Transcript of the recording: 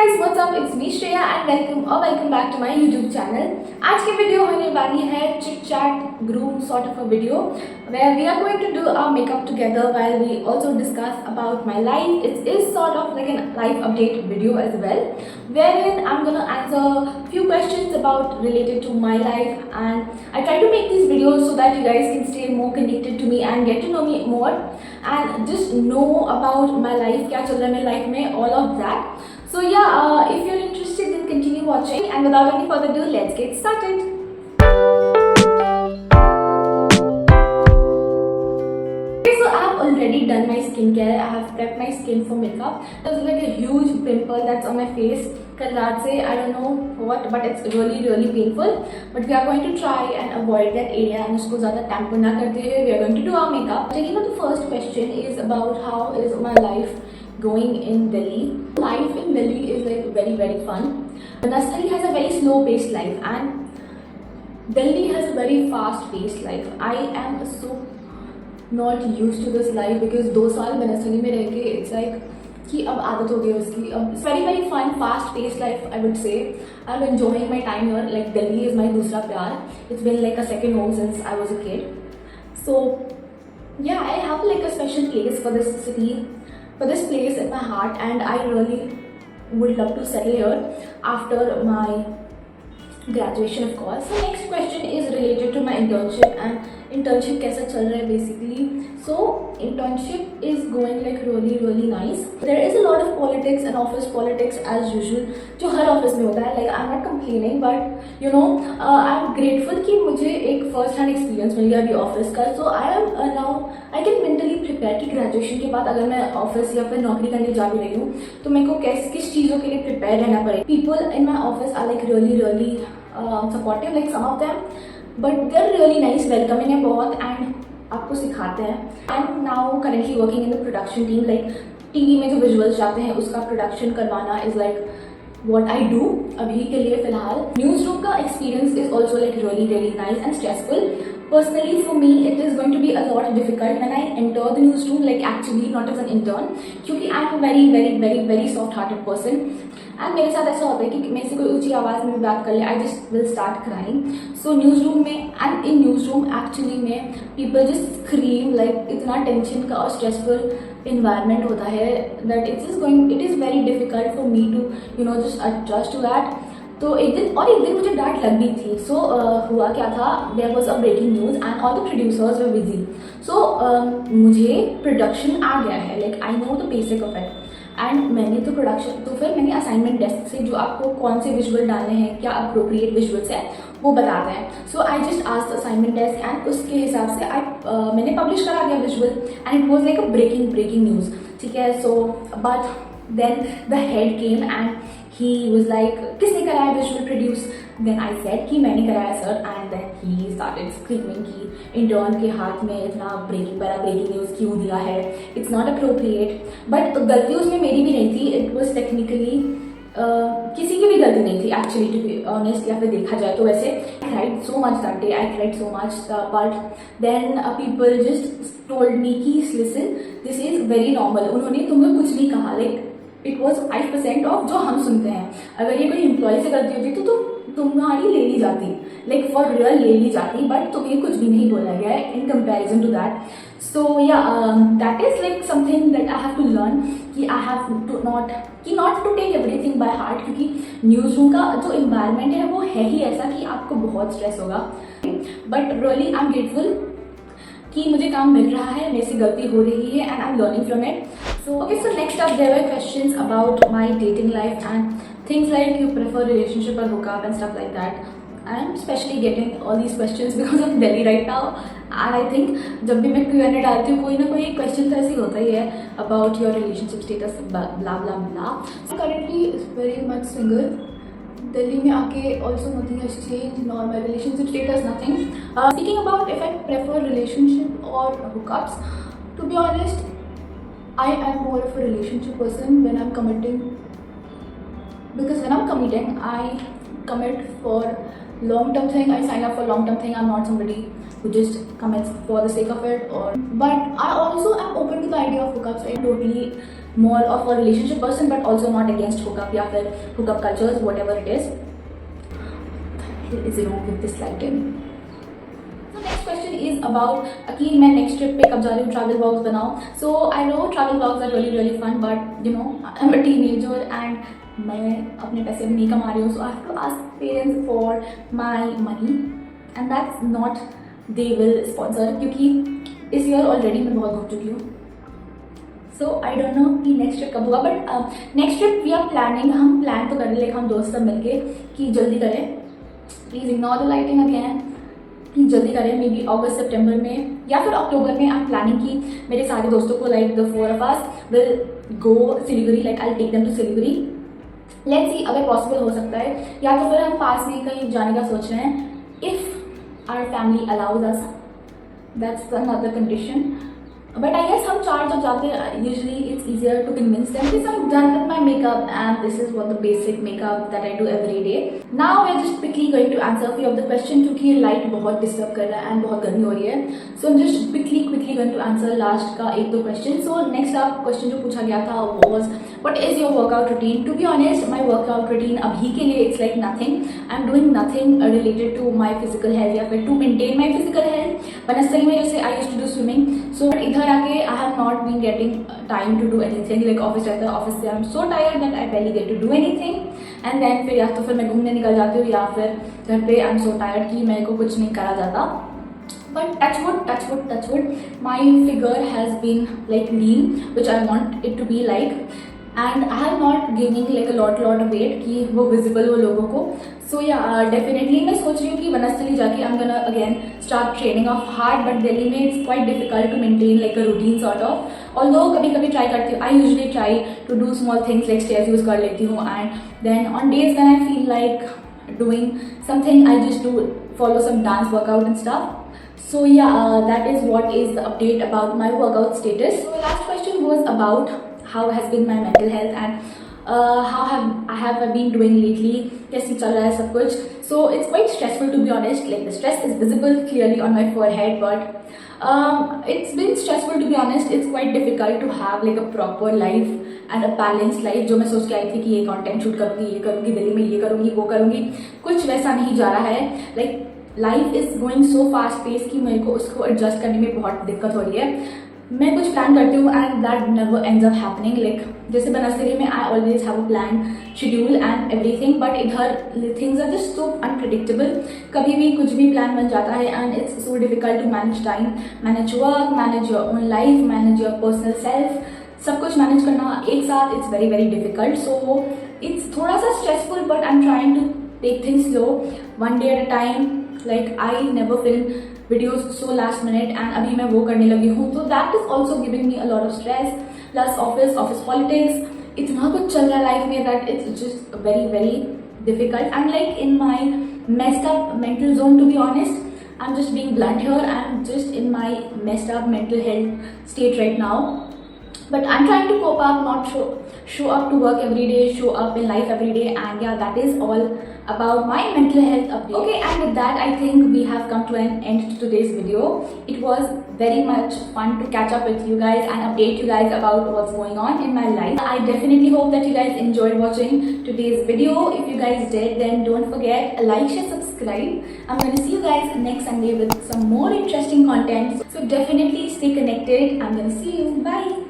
guys, what's up? It's me Shreya and welcome back to my YouTube channel. आज की video होने वाली है chit chat groom sort of a video where we are going to do our makeup together while we also discuss about my life. It is sort of like a life update video as well, wherein I'm gonna answer few questions about related to my life, and I try to make these videos so that you guys can stay more connected to me and get to know me more and just know about my life, क्या चल रहा है मेरी life में, all of that. So yeah, if you're interested then continue watching, and without any further ado, let's get started. Okay, so I have already done my skincare. I have prepped my skin for makeup. There's like a huge pimple that's on my face. कल रात से I don't know what, but it's really painful. But we are going to try and avoid that area and उसको ज़्यादा tamper ना करते हुए we are going to do our makeup. Taking on the first question is about how is my life going in Delhi. Life in Delhi is like very fun. Banasthali has a very slow paced life and Delhi has a very fast paced life. I am so not used to this life because 2 साल बनस्थली में रह के it's like कि अब आदत हो गई उसकी. अब it's very fun, fast paced life I would say. I'm enjoying my time here. Like Delhi is my दूसरा प्यार. It's been like a second home since I was a kid. So yeah, I have like a special place for this city, for this place in my heart, and I really would love to settle here after my graduation of course. So next question is related to my internship, and internship कैसा चल रहा है basically. So internship is going like really nice. There is a lot of politics and office politics as usual, जो हर office में होता है. Like I'm not complaining, but you know I'm grateful कि मुझे एक first hand experience मिल गया अभी office का. So I am now I can mentally prepare कि graduation के बाद अगर मैं ऑफिस या फिर नौकरी करने जा भी रही हूँ तो मेरे को किस चीज़ों के लिए प्रिपेयर रहना पड़ेगा. People in my office are like really supportive, like some of them, but they're really nice, welcoming है बहुत, and आपको सिखाते हैं. I am now currently working in the production team. Like TV में जो विजुअल्स जाते हैं उसका प्रोडक्शन करवाना is like what I do अभी के लिए फिलहाल. न्यूज रूम का experience is also like really nice and stressful. Personally for me it is going to be a lot difficult when I enter the newsroom, like actually not as an intern, क्योंकि I am a very soft hearted person, and मेरे साथ ऐसा होता है कि मेरे से कोई ऊंची आवाज़ में भी बात कर ले I just will start crying. So newsroom में and in newsroom actually में people just scream, like इतना टेंशन का और stressful environment होता है that it is very difficult for me to you know just adjust to that. तो एक दिन मुझे डांट लग गई थी. सो हुआ क्या था, there was a breaking news and all the producers were busy. So मुझे प्रोडक्शन आ गया है, like I know the basic of it, and मैंने तो प्रोडक्शन तो फिर मैंने असाइनमेंट डेस्क से जो आपको कौन से विजुअल डालने हैं, क्या अप्रोप्रिएट विजुअल्स है वो बताते हैं. So I just asked assignment desk and उसके हिसाब से मैंने पब्लिश करा दिया visual and it was like a breaking news. ठीक है. So but then the head came and he was like किसने कराया visual produce. then I said कि मैंने कराया sir, and then he started screaming कि इंटर्न के हाथ में इतना ब्रेकिंग न्यूज़ क्यों दिया है, it's not appropriate. बट गलती उसमें मेरी भी नहीं थी. it was technically किसी की भी गलती नहीं थी एक्चुअली, टू बी ऑनेस्ट. या फिर देखा जाए तो वैसे I cried so much that day, I cried so much, but then people just told me कि listen, this is very normal. उन्होंने तुम्हें कुछ नहीं कहा, लाइक इट वॉज 5% ऑफ जो हम सुनते हैं. अगर ये कोई एम्प्लॉय से गलती होती तो तुम्हारी ले ली जाती, लाइक फॉर रियल ले ली जाती, बट तुम्हें कुछ भी नहीं बोला गया है in comparison to that. So yeah that is like something that I have to learn कि I have to not to take everything by heart, क्योंकि न्यूज़ रूम का जो इन्वायरमेंट है वो है ही ऐसा कि आपको बहुत स्ट्रेस होगा. But really I am grateful कि मुझे काम मिल रहा है, मेरे से गलती हो रही है, and I am learning from it. So next up there were questions about my dating life and things like you prefer relationship or hookup and stuff like that. I'm especially getting all these questions because of Delhi right now, and I think जब भी मैं Q&A डालती हूँ कोई ना कोई question तो ऐसे होता ही है about your relationship status blah blah. So currently very much single. Delhi में आके also nothing has changed, nor my relationship status, nothing. Speaking about if I prefer relationship or hookups, to be honest, I am more of a relationship person when I'm committing, because when I'm committing I commit for long term thing. I sign up for long term thing. I'm not somebody who just commits for the sake of it. But I also am open to the idea of hookups. I totally more of a relationship person, but also not against hookup या फिर hookup cultures, whatever it is. What the hell is wrong with this lighting? So next question is about कि मैं next trip पे कब जा रही हूँ, travel vlogs बनाऊँ. So I know travel vlogs are really fun, but you know I'm a teenager and मैं अपने पैसे भी नहीं कमा रही हूँ, so I have to ask parents for my money, and that's not they will sponsor, क्योंकि इस ईयर ऑलरेडी मैं बहुत घूम चुकी हूँ. सो आई डोंट नो कि नेक्स्ट ट्रिप कब होगा, but next trip we are planning, हम प्लान तो कर रहे हम दोस्त सब मिलके कि जल्दी करें. Please ignore the lighting again. कि जल्दी करें, मे बी अगस्त सितंबर में या फिर अक्टूबर में. आई एम प्लानिंग कि मेरे सारे दोस्तों को like the 4 of us will go Siliguri, like I take them to Siliguri. Let's see अगर पॉसिबल हो सकता है, या तो फिर हम पास में कहीं जाने का सोच रहे हैं. If our family allows us, that's another condition. But I guess हम चार जब जाते हैं, usually it's easier to convince them. Because I'm done with my makeup and this is what the basic makeup that I do every day. Now we're just quickly going to answer a few of the question, क्योंकि ये light बहुत disturb कर रहा है and बहुत गर्मी हो रही है. So I'm just quickly going to answer last का एक दो question. So next up question जो पूछा गया था was what is your workout routine? To be honest, my workout routine अभी के लिए it's like nothing. I'm doing nothing related to my physical health या फिर to maintain my physical health. Banasthali में जैसे I used to do swimming. So इधर आके I have not been getting time to do anything. Like office रहता है, office से I'm so tired that I barely get to do anything. And then फिर या तो फिर मैं घूमने निकल जाती हूँ, या फिर घर पे I'm so tired कि मेरे को कुछ नहीं करा जाता. But touch wood, my figure has been like lean, which I want it to be like. And I have not gaining like a lot of weight कि वो visible हो लोगों को. So yeah, definitely मैं सोच रही हूँ कि वनस्थली जाके I'm gonna again start training of hard, but Delhi में it's quite difficult to maintain like a routine sort of. Although कभी try करती हूँ, I usually try to do small things like stairs use कर लेती हूँ, and then on days when I feel like doing something I just do follow some dance workout and stuff. So yeah, that is what is the update about my workout status. So last question was about how has been my mental health and how have I been doing lately. कैसे चल रहा है सब कुछ. So it's quite stressful to be honest. Like the stress is visible clearly on my forehead, but it's been stressful to be honest. It's quite difficult to have like a proper life and a balanced life. जो मैं सोच के आई थी कि ये content shoot करूँगी, ये करूँगी, दिल्ली में ये करूँगी, वो करूँगी, कुछ वैसा नहीं जा रहा है. Like life is going so fast pace कि मेरे को उसको एडजस्ट करने में बहुत दिक्कत हो रही है. मैं कुछ प्लान करती हूँ and that never ends up happening. Like जैसे बनस्थली में I always have a plan schedule and everything, but इधर things are just so unpredictable. कभी भी कुछ भी प्लान बन जाता है and it's so difficult to manage time, manage work, manage your own life, manage your personal self. सब कुछ मैनेज करना एक साथ it's very difficult. So it's थोड़ा सा stressful, but I am trying to take things slow, one day at a time. Like I never film videos so last minute and अभी मैं वो करने लगी हूँ. So that is also giving me a lot of stress. Plus office politics, इतना कुछ चल रहा है लाइफ में that it's just very difficult. I'm like in my messed up mental zone, to be honest. I'm just being blunt here. I'm just in my messed up mental health state right now. But I'm trying to cope up, not show up to work every day, show up in life every day, and yeah, that is all about my mental health update. Okay, and with that, I think we have come to an end to today's video. It was very much fun to catch up with you guys and update you guys about what's going on in my life. I definitely hope that you guys enjoyed watching today's video. If you guys did, then don't forget like, share, subscribe. I'm going to see you guys next Sunday with some more interesting content. So definitely stay connected. I'm going to see you. Bye.